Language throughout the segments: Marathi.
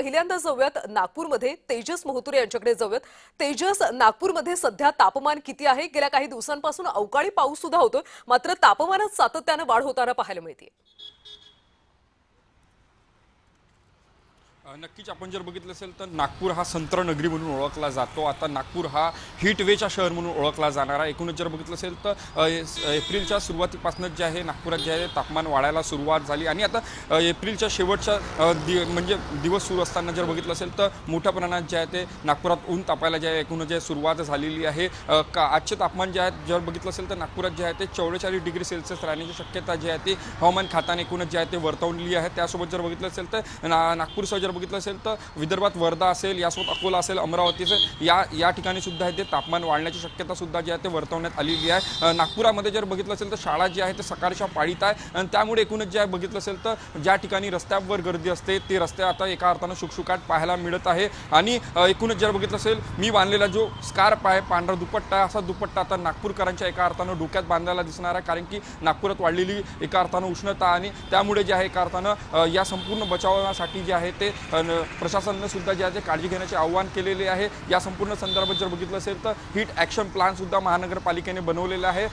पहिल्यांदा जाऊयात नागपूरमध्ये तेजस मोहतुरे यांच्याकडे जाऊयात। तेजस, नागपूरमध्ये सध्या तापमान किती आहे? गेल्या काही दिवसांपासून अवकाळी पाऊस सुद्धा होतोय, मात्र तापमानात सातत्याने वाढ होताना पाहायला मिळते। नक्कीच आपण जर बघितलं असेल तर नागपूर हा संत्र नगरी म्हणून ओळखला जातो। आता नागपूर हा हीट वेचा शहर म्हणून ओळखला जाणारा एकूणच जर बघितलं असेल तर एप्रिलच्या सुरुवातीपासूनच जे आहे नागपुरात जे आहे तापमान वाढायला सुरुवात झाली आणि आता एप्रिलच्या शेवटच्या म्हणजे दिवस सुरू असताना जर बघितलं असेल तर मोठ्या प्रमाणात जे आहे ते नागपुरात ऊन तापायला जे आहे एकूणच जे सुरुवात झालेली आहे। आजचे तापमान जे आहे जर बघितलं असेल तर नागपुरात जे आहे ते 44 डिग्री सेल्सिअस राहण्याची शक्यता जी आहे ती हवामान खात्याने एकूणच जे आहे ते वर्तवली आहे। त्यासोबत जर बघितलं असेल तर नागपूरसह जर बघितलं असेल तर विदर्भात वर्धा असेल, यासोबत अकोला असेल, अमरावती असेल, या ठिकाणी सुद्धा आहे ते तापमान वाढण्याची शक्यता सुद्धा जी आहे ते वर्तवण्यात आलेली आहे। नागपुरामध्ये जर बघितलं असेल तर शाळा जी आहे ते सकाळच्या पाळीत आहे आणि त्यामुळे एकूणच जे आहे बघितलं असेल तर ज्या ठिकाणी रस्त्यावर गर्दी असते ते रस्ते आता एका अर्थानं शुकशुकाट पाहायला मिळत आहे। आणि एकूणच जर बघितलं असेल मी बांधलेला जो स्कार्फ आहे, पांढरा दुपट्टा आहे, असा दुपट्टा आता नागपूरकरांच्या एका अर्थानं डोक्यात बांधायला दिसणार आहे, कारण की नागपुरात वाढलेली एका अर्थानं उष्णता आणि त्यामुळे जे आहे एका अर्थानं या संपूर्ण बचावासाठी जे आहे ते प्रशासनाने सुद्धा जे आहे ते काळजी घेण्याचे आवाहन केलेले आहे। या संपूर्ण संदर्भात जर बघितलं असेल तर हीट ॲक्शन प्लान सुद्धा महानगरपालिकेने बनवलेला आहे।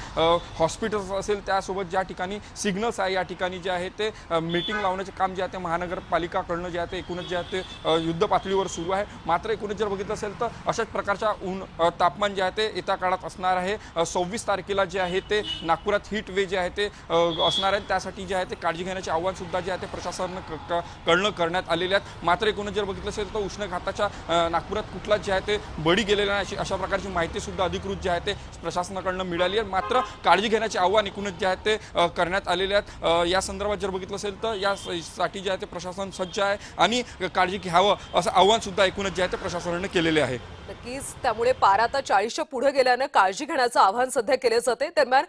हॉस्पिटल्स असेल त्यासोबत ज्या ठिकाणी सिग्नल्स आहे या ठिकाणी जे आहे ते मीटिंग लावण्याचे काम जे आहे ते महानगरपालिकाकडनं जे आहे ते एकूणच जे आहे ते युद्ध पातळीवर सुरू आहे। मात्र एकूणच जर बघितलं असेल तर अशाच प्रकारच्या तापमान जे आहे ते येत्या काळात असणार आहे। 26 तारखेला जे आहे ते नागपुरात हीट वे जे आहे ते असणार आहे, त्यासाठी जे आहे ते काळजी घेण्याचे आवाहन सुद्धा जे आहे ते प्रशासनाकडनं करण्यात आलेले आहेत। मात्र एकूणच जर बघितलं असेल तर उष्णघाताच्या नागपुरात कुठलाच जे आहे ते बळी गेलेला नाही अशा प्रकारची माहिती सुद्धा अधिकृत जे आहे ते प्रशासनाकडनं मिळाली आहे। मात्र काळजी घेण्याचे आव्हान एकूणच जे आहे ते करण्यात आलेले आहेत। या संदर्भात जर बघितलं असेल तर यासाठी जे आहे ते प्रशासन सज्ज आहे आणि काळजी घ्यावं असं आव्हान सुद्धा एकूणच जे आहे ते प्रशासनाने केलेले आहे। नक्कीच, त्यामुळे पारा आता 40च्या पुढे गेल्यानं काळजी घेण्याचं आवाहन सध्या केले जाते। दरम्यान